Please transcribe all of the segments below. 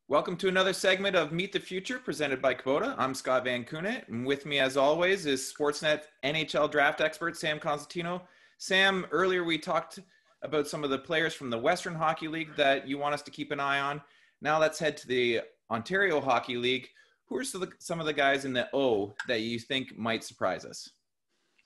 Welcome to another segment of Meet the Future presented by Kubota. I'm Scott Van Coonet, and with me as always is Sportsnet NHL Draft expert Sam Cosentino. Sam, earlier we talked about some of the players from the Western Hockey League that you want us to keep an eye on. Now let's head to the Ontario Hockey League. Who are some of the guys in the O that you think might surprise us?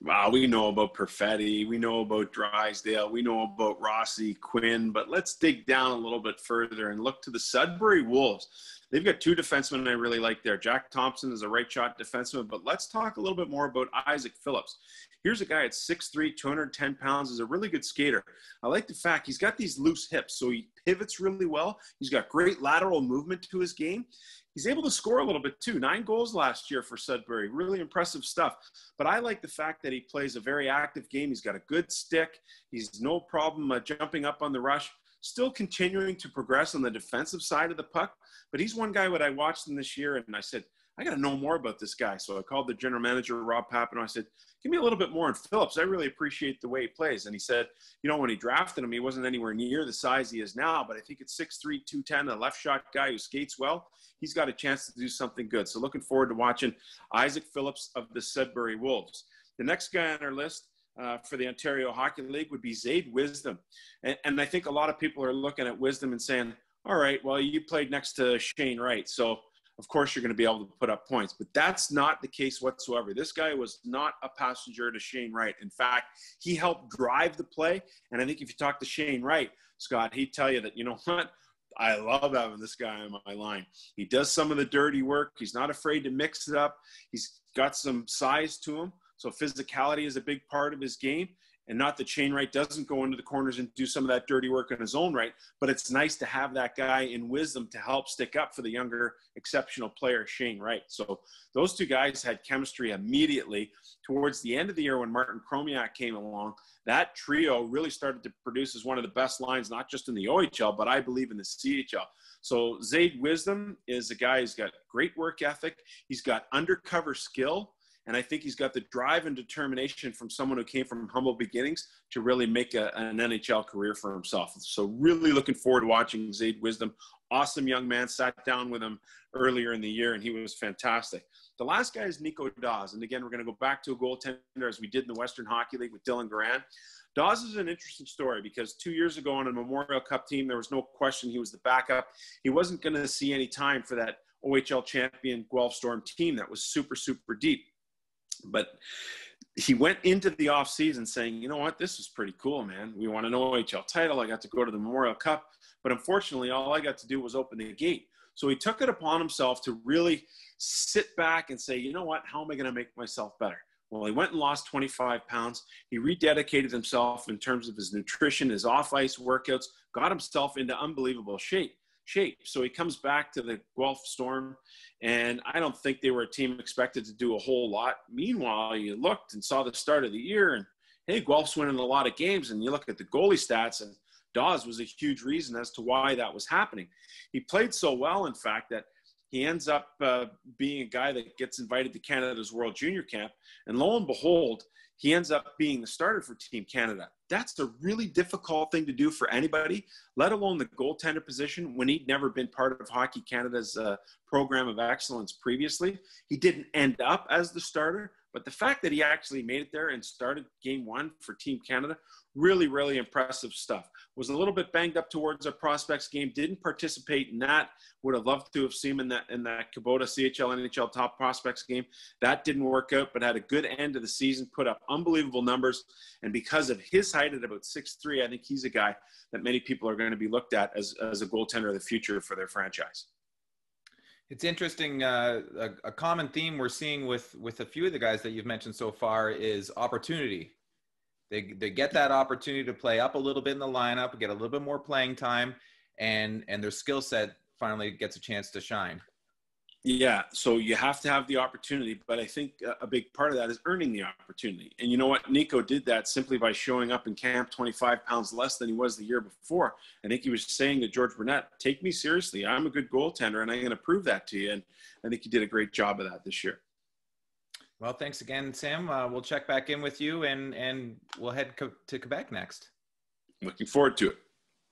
Wow, we know about Perfetti, we know about Drysdale, we know about Rossi, Quinn, but let's dig down a little bit further and look to the Sudbury Wolves. They've got two defensemen I really like there. Jack Thompson is a right shot defenseman, but let's talk a little bit more about Isaac Phillips. Here's a guy at 6'3", 210 pounds, is a really good skater. I like the fact he's got these loose hips, so he pivots really well. He's got great lateral movement to his game. He's able to score a little bit too. 9 goals last year for Sudbury. Really impressive stuff. But I like the fact that he plays a very active game. He's got a good stick. He's no problem jumping up on the rush. Still continuing to progress on the defensive side of the puck. But he's one guy that I watched him this year, and I said, I got to know more about this guy. So I called the general manager, Rob Papineau. I said, give me a little bit more on Phillips. I really appreciate the way he plays. And he said, you know, when he drafted him, he wasn't anywhere near the size he is now. But I think at 6'3", 210, a left shot guy who skates well, he's got a chance to do something good. So looking forward to watching Isaac Phillips of the Sudbury Wolves. The next guy on our list for the Ontario Hockey League would be Zack Wisdom. And I think a lot of people are looking at Wisdom and saying, all right, well, you played next to Shane Wright, so of course you're going to be able to put up points. But that's not the case whatsoever. This guy was not a passenger to Shane Wright. In fact, he helped drive the play. And I think if you talk to Shane Wright, Scott, he'd tell you that, you know what? I love having this guy on my line. He does some of the dirty work. He's not afraid to mix it up. He's got some size to him. So physicality is a big part of his game. And not that Shane Wright doesn't go into the corners and do some of that dirty work on his own right, but it's nice to have that guy in Wisdom to help stick up for the younger, exceptional player, Shane Wright. So those two guys had chemistry immediately. Towards the end of the year when Martin Chromiak came along, that trio really started to produce as one of the best lines, not just in the OHL, but I believe in the CHL. So Zack Wisdom is a guy who's got great work ethic. He's got undercover skill. And I think he's got the drive and determination from someone who came from humble beginnings to really make an NHL career for himself. So really looking forward to watching Zack Wisdom. Awesome young man. Sat down with him earlier in the year, and he was fantastic. The last guy is Nico Dawes. And again, we're going to go back to a goaltender as we did in the Western Hockey League with Dylan Garand. Dawes is an interesting story because 2 years ago on a Memorial Cup team, there was no question he was the backup. He wasn't going to see any time for that OHL champion Guelph Storm team that was super, super deep. But he went into the offseason saying, you know what, this is pretty cool, man. We want an OHL title. I got to go to the Memorial Cup. But unfortunately, all I got to do was open the gate. So he took it upon himself to really sit back and say, you know what, how am I going to make myself better? Well, he went and lost 25 pounds. He rededicated himself in terms of his nutrition, his off-ice workouts, got himself into unbelievable shape. So he comes back to the Guelph Storm, and I don't think they were a team expected to do a whole lot. Meanwhile, you looked and saw the start of the year, and hey, Guelph's winning a lot of games, and you look at the goalie stats, and Dawes was a huge reason as to why that was happening. He played so well, in fact, that he ends up being a guy that gets invited to Canada's World Junior Camp, and lo and behold, he ends up being the starter for Team Canada. That's a really difficult thing to do for anybody, let alone the goaltender position when he'd never been part of Hockey Canada's program of excellence previously. He didn't end up as the starter, but the fact that he actually made it there and started game one for Team Canada, really, really impressive stuff. Was a little bit banged up towards our prospects game, didn't participate in that. Would have loved to have seen him in that Kubota CHL NHL top prospects game. That didn't work out, but had a good end of the season, put up unbelievable numbers. And because of his height at about 6'3", I think he's a guy that many people are going to be looked at as a goaltender of the future for their franchise. It's interesting. A common theme we're seeing with a few of the guys that you've mentioned so far is opportunity. They get that opportunity to play up a little bit in the lineup, get a little bit more playing time, and their skill set finally gets a chance to shine. Yeah, so you have to have the opportunity, but I think a big part of that is earning the opportunity. And you know what? Nico did that simply by showing up in camp 25 pounds less than he was the year before. I think he was saying to George Burnett, take me seriously. I'm a good goaltender, and I'm going to prove that to you. And I think he did a great job of that this year. Well, thanks again, Sam. We'll check back in with you, and we'll head to Quebec next. Looking forward to it.